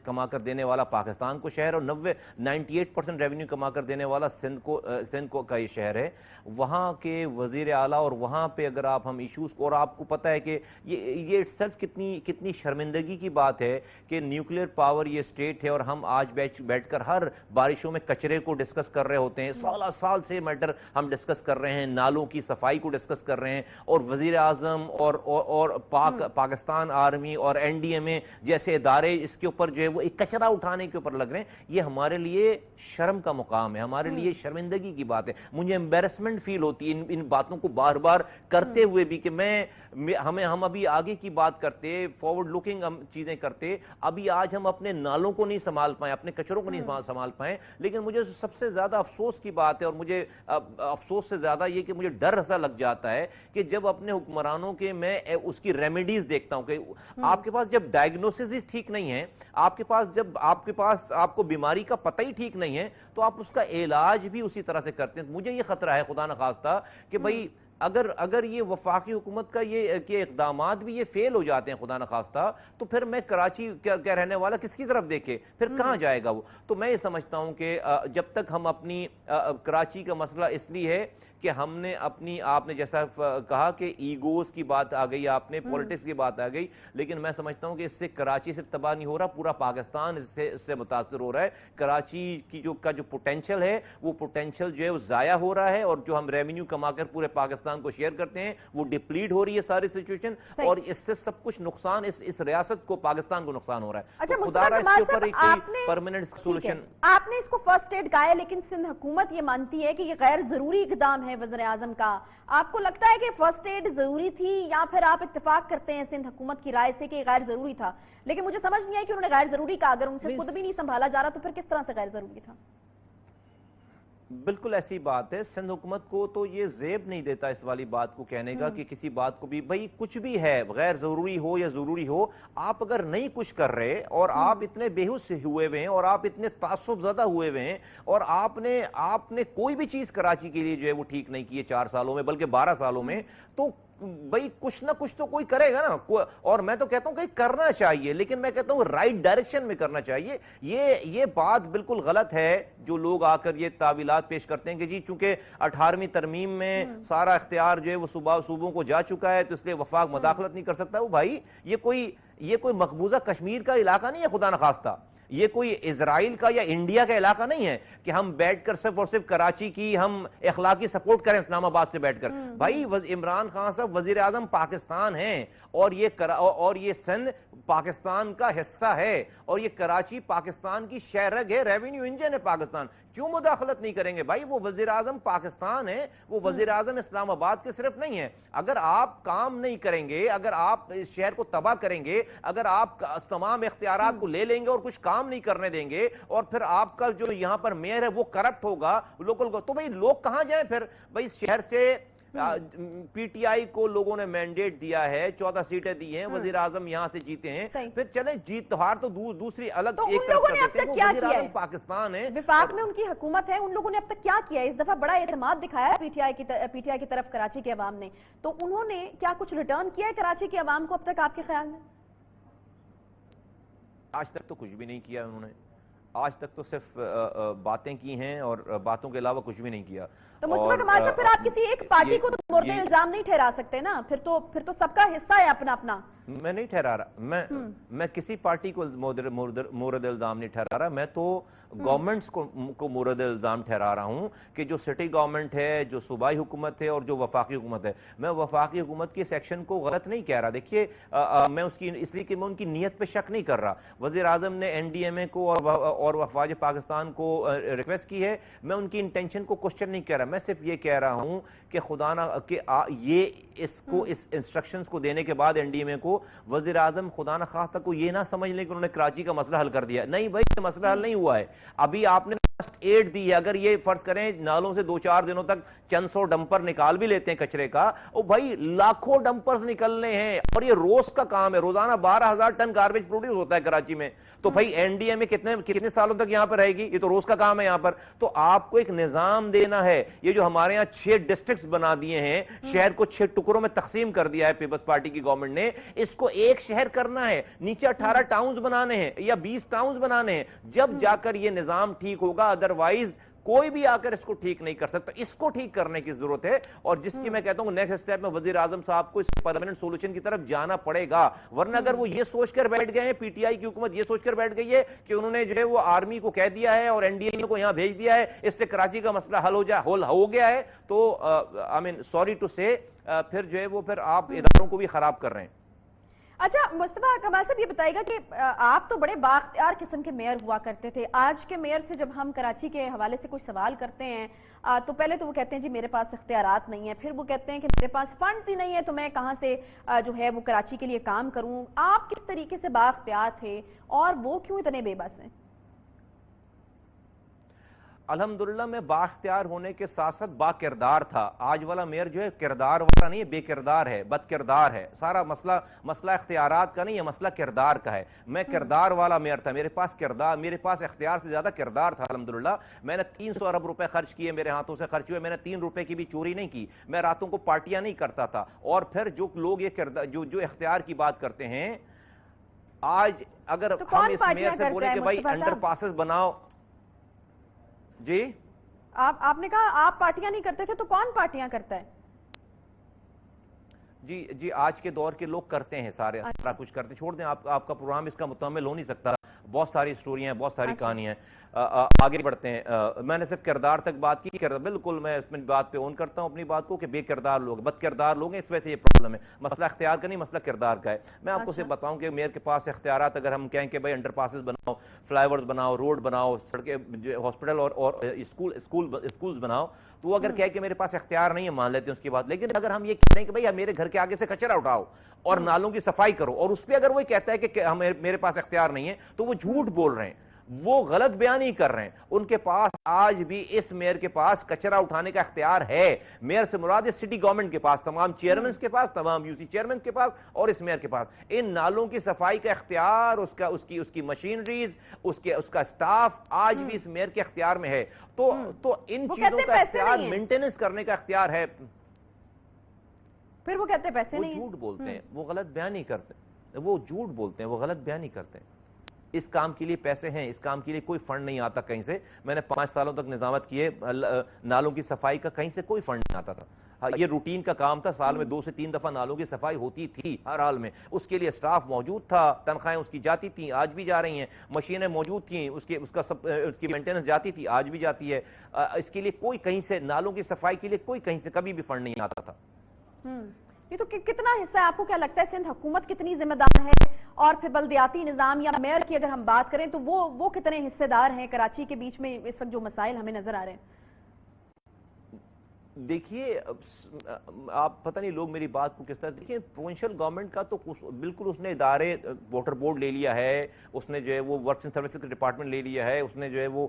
کما کر دینے والا پاکستان کو شہر اور 98% ریونیو کما کر دینے والا سندھ کو کا یہ شہر ہے. وہاں کے وزیر اعلیٰ اور وہاں پہ اگر ہم ایشوز کو، اور آپ کو پتہ ہے کہ یہ اٹسیلف کتنی شرمندگی کی بات ہے کہ نیوکلیئر پاور یہ اسٹیٹ ہے اور ہم آج بیٹھ کر ہر بارشوں میں کچرے کو ڈسکس کر رہے ہوتے ہیں. سال سے میٹر ہم ڈسکس کر رہے ہیں، نالوں کی صفائی کو ڈسکس کر رہے ہیں، اور وزیر اعظم اور پاکستان آرمی اور این ڈی اے میں جیسے ادارے اس کے اوپر جو ہے وہ ایک کچرا اٹھانے کے اوپر لگ رہے ہیں. یہ ہمارے لیے شرم کا مقام ہے، ہمارے لیے شرمندگی کی بات ہے. مجھے ایمبیرسمنٹ فیل ہوتی ہے ان باتوں کو بار بار کرتے ہوئے بھی کہ ہم ابھی آگے کی بات کرتے، فارورڈ لوکنگ ہم چیزیں کرتے. ابھی آج ہم اپنے نالوں کو نہیں سنبھال پائیں، اپنے کچروں کو نہیں سنبھال پائیں. لیکن مجھے سب سے زیادہ افسوس کی بات ہے، اور مجھے افسوس سے زیادہ یہ کہ مجھے ڈر ایسا لگ جاتا ہے کہ جب اپنے حکمرانوں کے میں اس کی ریمیڈیز دیکھتا ہوں کہ آپ کے پاس جب ڈائگنوسس ہی ٹھیک نہیں ہے، آپ کے پاس آپ کو بیماری کا پتہ ہی ٹھیک نہیں ہے، تو آپ اس کا علاج بھی اسی طرح سے کرتے ہیں. مجھے یہ خطرہ ہے خدا نخواستہ کہ بھئی اگر یہ وفاقی حکومت کا یہ کہ اقدامات بھی یہ فیل ہو جاتے ہیں خدا نخواستہ، تو پھر میں کراچی کیا رہنے والا کس کی طرف دیکھے، پھر کہاں جائے گا وہ. تو میں یہ سمجھتا ہوں کہ جب تک ہم اپنی کراچی کا مسئلہ اس لیے ہے کہ ہم نے آپ نے جیسا کہا کہ ایگوز کی بات آ گئی، آپ نے پولیٹکس کی بات آ گئی، لیکن میں سمجھتا ہوں کہ اس سے کراچی صرف تباہ نہیں ہو رہا، پورا پاکستان اس سے متاثر ہو رہا ہے. کراچی کی جو پوٹینشل ہے وہ پوٹینشل جو ہے وہ ضائع ہو رہا ہے، اور جو ہم ریونیو کما کر پورے پاکستان کو شیئر کرتے ہیں وہ ڈپلیٹ ہو رہی ہے ساری سچویشن، اور اس سے سب کچھ نقصان اس ریاست کو، پاکستان کو نقصان ہو رہا ہے. اچھا خدا رہا اس کے اوپر ایک پرماننٹ سولوشن. آپ نے اس کو فرسٹ ایڈ کہا ہے، لیکن سندھ حکومت یہ مانتی ہے کہ یہ غیر ضروری اقدام ہے وزیر اعظم کا. آپ کو لگتا ہے کہ فرسٹ ایڈ ضروری تھی، یا پھر آپ اتفاق کرتے ہیں سندھ حکومت کی رائے سے کہ غیر ضروری تھا؟ لیکن مجھے سمجھ نہیں آئی کہ انہوں نے غیر ضروری کہا. اگر ان سے خود بھی نہیں سنبھالا جا رہا تو پھر کس طرح سے غیر ضروری تھا؟ بالکل ایسی بات ہے. سندھ حکومت کو تو یہ زیب نہیں دیتا اس والی بات کو کہنے کا کہ کسی بات کو بھی بھئی کچھ بھی ہے، غیر ضروری ہو یا ضروری ہو، آپ اگر نہیں کچھ کر رہے اور آپ اتنے بیہوش ہوئے ہوئے ہیں اور آپ اتنے تعصب زدہ ہوئے ہوئے ہیں اور آپ نے کوئی بھی چیز کراچی کے لیے جو ہے وہ ٹھیک نہیں کی ہے 4 سالوں میں بلکہ 12 سالوں میں، تو بھئی کچھ نہ کچھ تو کوئی کرے گا نا. اور میں تو کہتا ہوں کہ کرنا چاہیے، لیکن میں کہتا ہوں رائٹ ڈائریکشن میں کرنا چاہیے. یہ بات بالکل غلط ہے جو لوگ آ کر یہ تعویلات پیش کرتے ہیں کہ جی چونکہ 18ویں ترمیم میں سارا اختیار جو ہے وہ صوبوں کو جا چکا ہے تو اس لیے وفاق مداخلت نہیں کر سکتا. وہ بھائی یہ کوئی مقبوضہ کشمیر کا علاقہ نہیں ہے خدا نخواستہ. یہ کوئی اسرائیل کا یا انڈیا کا علاقہ نہیں ہے کہ ہم بیٹھ کر صرف اور صرف کراچی کی ہم اخلاقی سپورٹ کریں اسلام آباد سے بیٹھ کر. بھائی عمران خان صاحب وزیر اعظم پاکستان ہیں اور یہ سندھ پاکستان کا حصہ ہے اور یہ کراچی پاکستان کی شہرگ ہے, ریونیو انجن ہے پاکستان. کیوں مداخلت نہیں کریں گے بھائی؟ وہ وزیر اعظم پاکستان ہے, وہ وزیر اعظم اسلام آباد کے صرف نہیں ہے. اگر آپ کام نہیں کریں گے, اگر آپ اس شہر کو تباہ کریں گے, اگر آپ تمام اختیارات کو لے لیں گے اور کچھ کام نہیں کرنے دیں گے, اور پھر آپ کا جو یہاں پر میئر ہے وہ کرپٹ ہوگا لوکل کو, تو بھئی لوگ کہاں جائیں پھر؟ بھئی اس شہر سے پی ٹی آئی کو لوگوں نے مینڈیٹ دیا ہے, 14 سیٹیں دی ہیں, وزیر اعظم یہاں سے جیتے ہیں, پھر چلیں جیت ہار تو دوسری الگ ایک طرف کر دیتے ہیں. وہ وزیر اعظم پاکستان ہے, وفاق میں ان کی حکومت ہے, ان لوگوں نے اب تک کیا کیا ہے؟ اس دفعہ بڑا اعتماد دکھایا ہے پی ٹی آئی کی طرف کراچی کے عوام نے, تو انہوں نے کیا کچھ ریٹرن کیا ہے کراچی کے عوام کو اب تک آپ کے خیال میں؟ آج تک تو کچھ بھی نہیں کیا انہوں نے, آج تک تو صرف باتیں کی ہیں اور باتوں کے علاوہ کچھ بھی نہیں کیا. تو مصطفیٰ کمال صاحب پھر آپ کسی ایک پارٹی کو تو مورد الزام نہیں ٹھہرا سکتے نا, پھر تو سب کا حصہ ہے اپنا اپنا. میں نہیں ٹھہرا رہا, میں کسی پارٹی کو مورد الزام نہیں ٹھہرا رہا, میں تو گورنمنٹس کو مورد الزام ٹھہرا رہا ہوں کہ جو سٹی گورنمنٹ ہے, جو صوبائی حکومت ہے اور جو وفاقی حکومت ہے. میں وفاقی حکومت کی سیکشن کو غلط نہیں کہہ رہا. دیکھیے میں اس لیے کہ میں ان کی نیت پہ شک نہیں کر رہا. وزیر اعظم نے این ڈی ایم اے کو اور وفاق پاکستان کو ریکویسٹ کی ہے, میں ان کی انٹینشن کو کوشچن نہیں کہہ رہا. میں صرف یہ کہہ رہا ہوں کہ خدا نہ کہ یہ اس انسٹرکشنز کو دینے کے بعد این ڈی ایم اے کو وزیر اعظم خدا نہ خواستہ کو یہ نہ سمجھ لیں کہ انہوں نے کراچی کا مسئلہ حل کر دیا. نہیں بھائی, یہ مسئلہ حل نہیں ہوا ہے. ابھی آپ نے فرسٹ ایڈ دی ہے. اگر یہ فرض کریں نالوں سے 2-4 دنوں تک چند سو ڈمپر نکال بھی لیتے ہیں کچرے کا, او بھائی لاکھوں ڈمپرز نکلنے ہیں اور یہ روز کا کام ہے. روزانہ 12,000 ٹن گاربیج پروڈیوس ہوتا ہے کراچی میں. تو بھائی این ڈی ایم اے کتنے سالوں تک یہاں پر رہے گی؟ یہ تو روز کا کام ہے یہاں پر. تو آپ کو ایک نظام دینا ہے. یہ جو ہمارے یہاں 6 ڈسٹرکٹس بنا دیے ہیں, شہر کو 6 ٹکڑوں میں تقسیم کر دیا ہے پیپلز پارٹی کی گورنمنٹ نے, اس کو ایک شہر کرنا ہے, نیچے 18 ٹاؤنز بنانے ہیں یا 20 ٹاؤنز بنانے ہیں, جب جا کر یہ نظام ٹھیک ہوگا. ادروائز کوئی بھی آ کر اس کو ٹھیک نہیں کر سکتا. اس کو ٹھیک کرنے کی ضرورت ہے, اور جس کی میں کہتا ہوں نیکسٹ اسٹیپ میں وزیر اعظم صاحب کو اس پرماننٹ سولوشن کی طرف جانا پڑے گا. ورنہ اگر وہ یہ سوچ کر بیٹھ گئے ہیں, پی ٹی آئی کی حکومت یہ سوچ کر بیٹھ گئی ہے کہ انہوں نے جو ہے وہ آرمی کو کہہ دیا ہے اور این ڈی اے کو یہاں بھیج دیا ہے, اس سے کراچی کا مسئلہ حل ہو گیا ہے, تو آئی مین سوری ٹو سے پھر جو ہے وہ پھر آپ اداروں کو بھی خراب کر رہے ہیں. اچھا مصطفیٰ کمال صاحب یہ بتائے گا کہ آپ تو بڑے بااختیار قسم کے میئر ہوا کرتے تھے. آج کے میئر سے جب ہم کراچی کے حوالے سے کوئی سوال کرتے ہیں تو پہلے تو وہ کہتے ہیں جی میرے پاس اختیارات نہیں ہیں, پھر وہ کہتے ہیں کہ میرے پاس فنڈز ہی نہیں ہے تو میں کہاں سے جو ہے وہ کراچی کے لیے کام کروں. آپ کس طریقے سے بااختیار تھے اور وہ کیوں اتنے بے بس ہیں؟ الحمدللہ میں بااختیار ہونے کے ساتھ ساتھ با کردار تھا. آج والا میئر جو ہے کردار والا نہیں ہے, بے کردار ہے, بد کردار ہے. سارا مسئلہ اختیارات کا نہیں ہے, مسئلہ کردار کا ہے. میں کردار والا میئر تھا, میرے پاس اختیار سے زیادہ کردار تھا. الحمدللہ میں نے 300 ارب روپے خرچ کیے, میرے ہاتھوں سے خرچ ہوئے. میں نے 3 روپے کی بھی چوری نہیں کی. میں راتوں کو پارٹیاں نہیں کرتا تھا. اور پھر جو لوگ یہ کردار جو اختیار کی بات کرتے ہیں, آج اگر ہم اس میئر سے بولیں کہ بھائی انڈر پاسز بناؤ, جی آپ نے کہا آپ پارٹیاں نہیں کرتے تھے, تو کون پارٹیاں کرتا ہے؟ جی آج کے دور کے لوگ کرتے ہیں, سارا کچھ کرتے ہیں. چھوڑ دیں, آپ کا پروگرام اس کا مکمل ہو نہیں سکتا. بہت ساری سٹوریاں ہیں, بہت ساری کہانیاں ہیں. آگے بڑھتے ہیں. میں نے صرف کردار تک بات کی. بالکل میں اس میں بات پہ اون کرتا ہوں اپنی بات کو کہ بے کردار لوگ, بد کردار لوگ ہیں, اس وجہ سے یہ پرابلم ہے. مسئلہ اختیار کا نہیں, مسئلہ کردار کا ہے. میں آپ کو صرف بتاؤں کہ میئر کے پاس اختیارات, اگر ہم کہیں کہ بھائی انڈر پاسز بناؤ, فلائی اوورز بناؤ, روڈ بناؤ, سڑکیں, ہاسپٹل اور اسکولز بناؤ, تو وہ اگر کہے کہ میرے پاس اختیار نہیں ہے, مان لیتے ہیں اس کی بات. لیکن اگر ہم یہ کہہ رہے ہیں کہ بھائی میرے گھر کے آگے سے کچرا اٹھاؤ اور نالوں کی صفائی کرو, اور اس پہ اگر وہ کہتا ہے کہ میرے پاس اختیار نہیں ہے, تو وہ جھوٹ بول رہے ہیں, وہ غلط بیانی کر رہے ہیں. ان کے پاس آج بھی, اس میئر کے پاس کچرا اٹھانے کا اختیار ہے. میئر سے مراد سٹی گورنمنٹ کے پاس, تمام چیئرمنز کے پاس, تمام یو سی چیئرمنز کے پاس, اور اس میئر کے پاس ان نالوں کی صفائی کا اختیار, اس کی مشینریز, اس کا سٹاف آج بھی اس میئر کے اختیار میں ہے. تو ان چیزوں کا اختیار, مینٹیننس کرنے کا اختیار ہے. پھر وہ کہتے ہیں پیسے نہیں ہیں. وہ جھوٹ بولتے ہیں, وہ غلط بیانی کرتے ہیں, وہ جھوٹ بولتے ہیں, وہ غلط بیانی کرتے ہیں. اس کام کے لیے پیسے ہیں, اس کام کے لیے کوئی فنڈ نہیں آتا کہیں سے. میں نے 5 سالوں تک نظامت کیے, نالوں کی صفائی کا کہیں سے کوئی فنڈ نہیں آتا تھا. یہ روٹین کا کام تھا, سال میں 2 سے 3 دفعہ نالوں کی صفائی ہوتی تھی ہر حال میں, اس کے لیے سٹاف موجود تھا, تنخواہیں اس کی جاتی تھیں, آج بھی جا رہی ہیں, مشینیں موجود تھیں, اس کی مینٹیننس جاتی تھی, آج بھی جاتی ہے. اس کے لیے کوئی کہیں سے, نالوں کی صفائی کے لیے کوئی کہیں سے کبھی بھی فنڈ نہیں آتا تھا. یہ تو کتنا حصہ ہے, آپ کو کیا لگتا ہے سندھ حکومت کتنی ذمہ دار ہے, اور پھر بلدیاتی نظام یا میئر کی اگر ہم بات کریں تو وہ کتنے حصے دار ہیں کراچی کے بیچ میں اس وقت جو مسائل ہمیں نظر آ رہے ہیں؟ دیکھیے آپ پتہ نہیں لوگ میری بات کو کس طرح دیکھیں, پروونشل گورنمنٹ کا تو بالکل اس نے ادارے, واٹر بورڈ لے لیا ہے, اس نے جو ہے وہ ورکس اینڈ سروسز کا ڈپارٹمنٹ لے لیا ہے, اس نے جو ہے وہ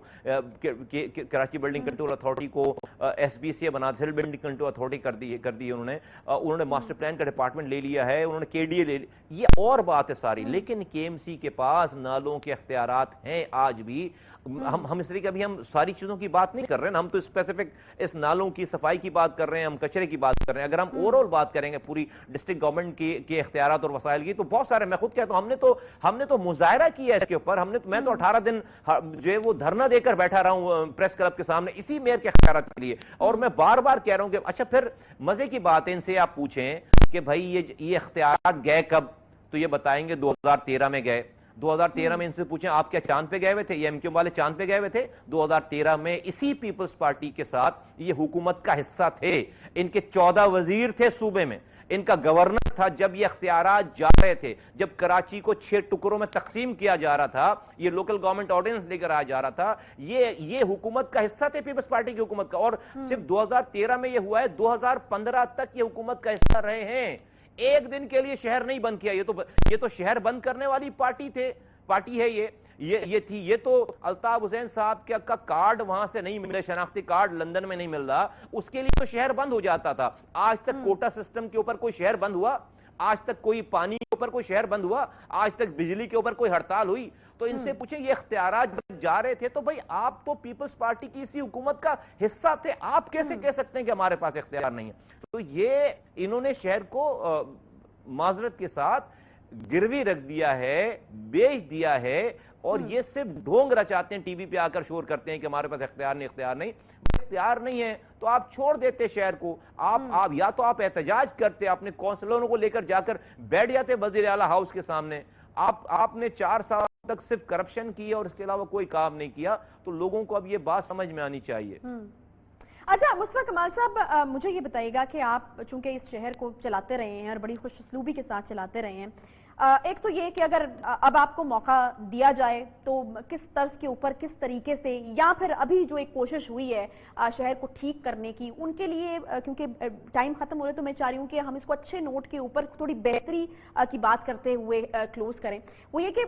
کراچی بلڈنگ کنٹرول اتھارٹی کو ایس بی سی بنا, سیل بلڈنگ کنٹرول اتھارٹی کر دی انہوں نے ماسٹر پلان کا ڈپارٹمنٹ لے لیا ہے, انہوں نے کے ڈی اے لے لیا, یہ اور بات ہے ساری. لیکن کے ایم سی کے پاس نالوں کے اختیارات ہیں آج بھی. ہم اس طرح کہ ابھی ہم ساری چیزوں کی بات نہیں کر رہے ہیں, ہم تو اسپیسیفک اس نالوں کی صفائی کی بات کر رہے ہیں, ہم کچرے کی بات کر رہے ہیں. اگر ہم اوورآل بات کریں گے پوری ڈسٹرکٹ گورنمنٹ کے اختیارات اور وسائل کی, تو بہت سارے, میں خود کہتا ہوں ہم نے تو مظاہرہ کیا اس کے اوپر, میں تو 18 دن جو ہے وہ دھرنا دے کر بیٹھا رہا ہوں پریس کلب کے سامنے اسی میئر کے اختیارات کے لیے. اور میں بار بار کہہ رہا ہوں کہ اچھا پھر مزے کی بات ہے, ان سے آپ پوچھیں کہ بھائی یہ اختیارات گئے کب, تو یہ بتائیں گے 2013 میں گئے. 2013 میں ان سے پوچھیں آپ کیا چاند پہ گئے ہوئے تھے, یہ ایم کیو والے چاند پہ گئے ہوئے تھے؟ 2013 میں اسی پیپلز پارٹی کے ساتھ یہ حکومت کا حصہ تھے, ان کے 14 وزیر تھے صوبے میں, ان کا گورنر تھا جب یہ اختیارات جا رہے تھے, جب کراچی کو 6 ٹکڑوں میں تقسیم کیا جا رہا تھا, یہ لوکل گورنمنٹ آرڈیننس لے کر آیا جا رہا تھا, یہ حکومت کا حصہ تھے پیپلز پارٹی کی حکومت کا. اور صرف 2013 میں یہ ہوا ہے, 2015 تک یہ حکومت کا حصہ رہے ہیں. ایک دن کے لیے شہر نہیں بند کیا, یہ تو شہر بند کرنے والی پارٹی ہے. یہ تھی, یہ تو الطاف حسین صاحب کا کارڈ وہاں سے نہیں ملا, شناختی کارڈ لندن میں نہیں مل رہا, اس کے لیے تو شہر بند ہو جاتا تھا. آج تک کوٹا سسٹم کے اوپر کوئی شہر بند ہوا؟ آج تک کوئی پانی کے اوپر کوئی شہر بند ہوا؟ آج تک بجلی کے اوپر کوئی ہڑتال ہوئی؟ تو ان سے پوچھیں یہ اختیارات جب جا رہے تھے تو بھائی آپ تو پیپلز پارٹی کی اسی حکومت کا حصہ تھے, آپ کیسے کہہ سکتے ہیں کہ ہمارے پاس اختیار نہیں ہے؟ تو یہ انہوں نے شہر کو معذرت کے ساتھ گروی رکھ دیا ہے, بیچ دیا ہے, اور یہ صرف ڈھونگ رچاتے ہیں, ٹی وی پہ آ کر شور کرتے ہیں کہ ہمارے پاس اختیار نہیں ہے. تو آپ چھوڑ دیتے شہر کو, آپ یا تو آپ احتجاج کرتے, اپنے کونسلروں کو لے کر جا کر بیٹھ جاتے وزیر اعلیٰ ہاؤس کے سامنے. آپ نے 4 سال تک صرف کرپشن کی اور اس کے علاوہ کوئی کام نہیں کیا, تو لوگوں کو اب یہ بات سمجھ میں آنی چاہیے. اچھا مصطفیٰ کمال صاحب, مجھے یہ بتائیے گا کہ آپ چونکہ اس شہر کو چلاتے رہے ہیں اور بڑی خوش اسلوبی کے ساتھ چلاتے رہے ہیں, ایک تو یہ کہ اگر اب آپ کو موقع دیا جائے تو کس طرز کے اوپر, کس طریقے سے, یا پھر ابھی جو ایک کوشش ہوئی ہے شہر کو ٹھیک کرنے کی, ان کے لیے, کیونکہ ٹائم ختم ہو رہا ہے تو میں چاہ رہی ہوں کہ ہم اس کو اچھے نوٹ کے اوپر تھوڑی بہتری کی بات کرتے ہوئے کلوز کریں. وہ یہ کہ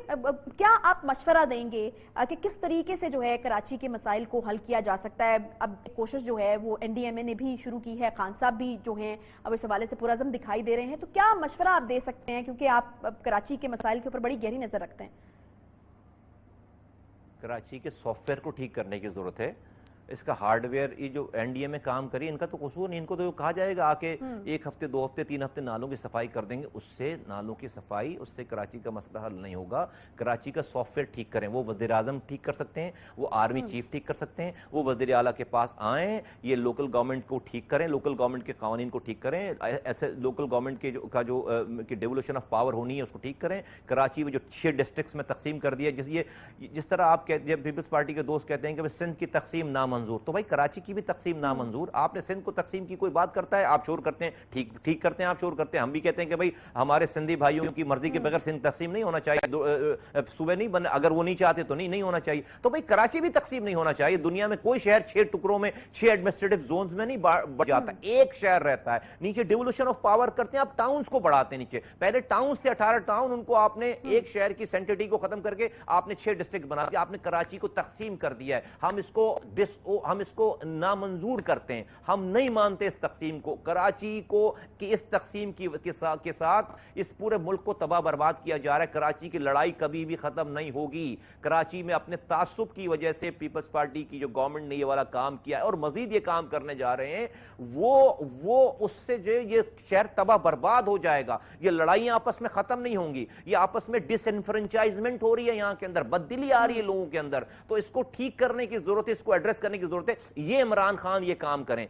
کیا آپ مشورہ دیں گے کہ کس طریقے سے جو ہے کراچی کے مسائل کو حل کیا جا سکتا ہے؟ اب کوشش جو ہے وہ این ڈی ایم اے نے بھی شروع کی ہے, خان صاحب بھی جو ہیں اب اس حوالے سے پرعزم دکھائی دے رہے ہیں, تو کیا مشورہ آپ دے سکتے ہیں, کیونکہ آپ کراچی کے مسائل کے اوپر بڑی گہری نظر رکھتے ہیں؟ کراچی کے سافٹ ویئر کو ٹھیک کرنے کی ضرورت ہے, اس کا ہارڈ ویئر, یہ جو این ڈی اے میں کام کری ان کا تو قصور نہیں, ان کو تو کہا جائے گا آ کے 1 ہفتے 2 ہفتے 3 ہفتے نالوں کی صفائی کر دیں گے, اس سے نالوں کی صفائی, اس سے کراچی کا مسئلہ حل نہیں ہوگا. کراچی کا سافٹ ویئر ٹھیک کریں, وہ وزیر اعظم ٹھیک کر سکتے ہیں, وہ آرمی چیف ٹھیک کر سکتے ہیں, وہ وزیر اعلیٰ کے پاس آئیں, یہ لوکل گورنمنٹ کو ٹھیک کریں, لوکل گورنمنٹ کے قوانین کو ٹھیک کریں, ایسے لوکل گورنمنٹ کے جو ڈیولوشن آف پاور ہونی ہے اس کو ٹھیک کریں. کراچی میں جو 6 ڈسٹرکٹس میں تقسیم کر دیا, جس طرح آپ کہتے ہیں, پیپلز پارٹی کے دوست کہتے ہیں کہ سندھ کی تقسیم نامنظور, تو بھائی کراچی کی بھی تقسیم نامنظور. آپ نے سندھ کو تقسیم کی کوئی بات کرتا ہے, آپ شور کرتے ہیں, ٹھیک کرتے ہیں, آپ شور کرتے ہیں, ہم بھی کہتے ہیں کہ بھائی ہمارے سندھی بھائیوں کی مرضی کے بغیر سندھ تقسیم نہیں ہونا چاہیے, صوبے نہیں بننے, اگر وہ نہیں چاہتے تو نہیں ہونا چاہیے. تو بھائی کراچی بھی تقسیم نہیں ہونا چاہیے. دنیا میں کوئی شہر 6 ٹکڑوں میں 6 ایڈمنسٹریٹو زونز میں نہیں بڑھ جاتا, ایک شہر رہتا ہے. نیچے ڈیولوشن آف پاور کرتے ہیں, آپ ٹاؤنز کو بڑھاتے ہیں نیچے. پہلے ٹاؤنز تھے 18 ٹاؤن, ان کو آپ نے ایک شہر کی سینٹرٹی کو ختم کر کے آپ نے 6 ڈسٹرکٹ بنا دیا, آپ نے کراچی کو تقسیم کر دیا ہے. ہم اس کو نامنظور کرتے ہیں, ہم نہیں مانتے اس تقسیم کو. کراچی کو کہ اس تقسیم کے ساتھ اس پورے ملک کو تباہ برباد کیا جا رہا ہے. کراچی کی لڑائی کبھی بھی ختم نہیں ہوگی. کراچی میں اپنے تعصب کی وجہ سے پیپلز پارٹی کی جو گورنمنٹ نے یہ والا کام کیا ہے اور مزید یہ کام کرنے جا رہے ہیں, وہ اس سے جو یہ شہر تباہ برباد ہو جائے گا. یہ لڑائیاں آپس میں ختم نہیں ہوں گی, یہ آپس میں ڈس انفرنچائزمنٹ ہو رہی ہے, یہاں کے اندر بد دلی آ رہی ہے لوگوں کے اندر. تو اس کو ٹھیک کرنے کی ضرورت ہے, اس کو ایڈریس کرنے کرنے کی ضرورت ہے, یہ عمران خان یہ کام کریں.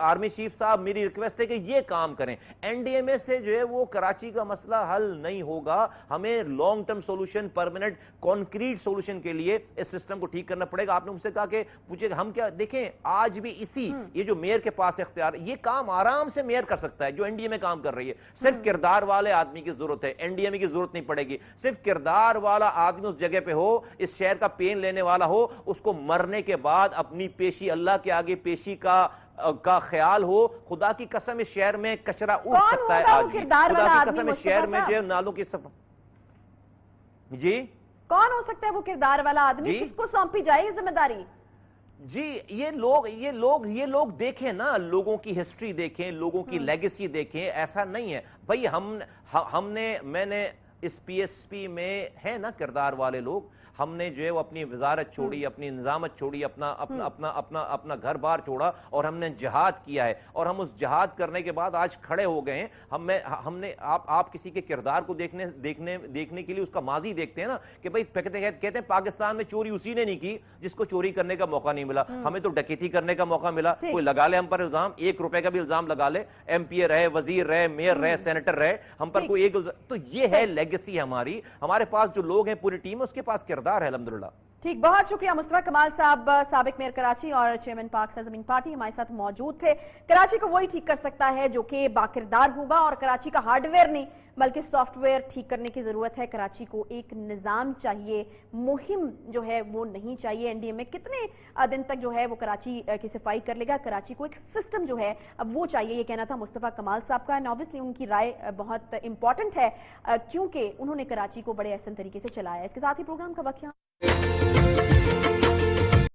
آرمی چیف صاحب میری ریکویسٹ ہے کہ یہ کام کریں. این ڈی ایم اے سے جو ہے وہ کراچی کا مسئلہ حل نہیں ہوگا. ہمیں long term solution, permanent concrete solution کے لیے اس سسٹم کو ٹھیک کرنا پڑے گا. آپ نے مجھ سے کہا کہ پوچھے ہم کیا دیکھیں, آج بھی اسی یہ جو میئر کے پاس اختیار, یہ کام آرام سے میئر کر سکتا ہے جو این ڈی ایم اے کام کر رہی ہے. صرف کردار والے آدمی کی ضرورت ہے, این ڈی ایم اے کی ضرورت نہیں پڑے گی. صرف کردار والا آدمی اس جگہ پہ ہو, اس شہر کا پین لینے والا ہو, اس کو مرنے کے بعد اپنی پیشی اللہ کے آگے پیشی کا خیال ہو. خدا کی قسم اس شہر میں کچرا اٹھ سکتا ہے آج بھی. خدا کی قسم اس شہر میں جو نالوں کی صفائی, جی کون ہو سکتا ہے وہ کردار والا آدمی, کس کو سونپی جائے یہ ذمہ داری؟ جی یہ لوگ دیکھیں نا, لوگوں کی ہسٹری دیکھیں, لوگوں کی لیگیسی دیکھیں. ایسا نہیں ہے بھائی, میں نے اس پی ایس پی میں ہے نا کردار والے لوگ, ہم نے جو ہے وہ اپنی وزارت چھوڑی, اپنی نظامت چھوڑی, اپنا گھر بار چھوڑا اور ہم نے جہاد کیا ہے. اور ہم اس جہاد کرنے کے بعد آج کھڑے ہو گئے ہیں. ہم نے آپ کسی کے کردار کو دیکھنے کے لیے اس کا ماضی دیکھتے ہیں نا, کہ بھئی کہتے ہیں پاکستان میں چوری اسی نے نہیں کی جس کو چوری کرنے کا موقع نہیں ملا. ہمیں تو ڈکیتی کرنے کا موقع ملا. کوئی لگا لے ہم پر الزام, 1 روپے کا بھی الزام لگا لے, ایم پی اے رہے, وزیر رہے, میئر رہے, سینیٹر رہے, ہم پر کوئی ایک, تو یہ ہے لیگیسی ہماری. ہمارے پاس جو لوگ ہیں پوری ٹیم, اس کے پاس کردار ہے الحمدللہ. ٹھیک, بہت شکریہ مصطفیٰ کمال صاحب, سابق میئر کراچی اور چیئرمین پاک سرزمین پارٹی ہمارے ساتھ موجود تھے. کراچی کو وہی ٹھیک کر سکتا ہے جو کہ باکردار ہوگا, اور کراچی کا ہارڈ ویئر نہیں بلکہ سافٹ ویئر ٹھیک کرنے کی ضرورت ہے. کراچی کو ایک نظام چاہیے, مہم جو ہے وہ نہیں چاہیے. این ڈی ایم اے کتنے دن تک جو ہے وہ کراچی کی صفائی کر لے گا, کراچی کو ایک سسٹم جو ہے اب وہ چاہیے. یہ کہنا تھا مصطفیٰ کمال صاحب کا, اینڈ اوبویسلی ان کی رائے بہت امپورٹنٹ ہے کیونکہ انہوں نے کراچی کو بڑے احسن طریقے سے چلایا ہے. اس کے ساتھ ہی پروگرام کا وقت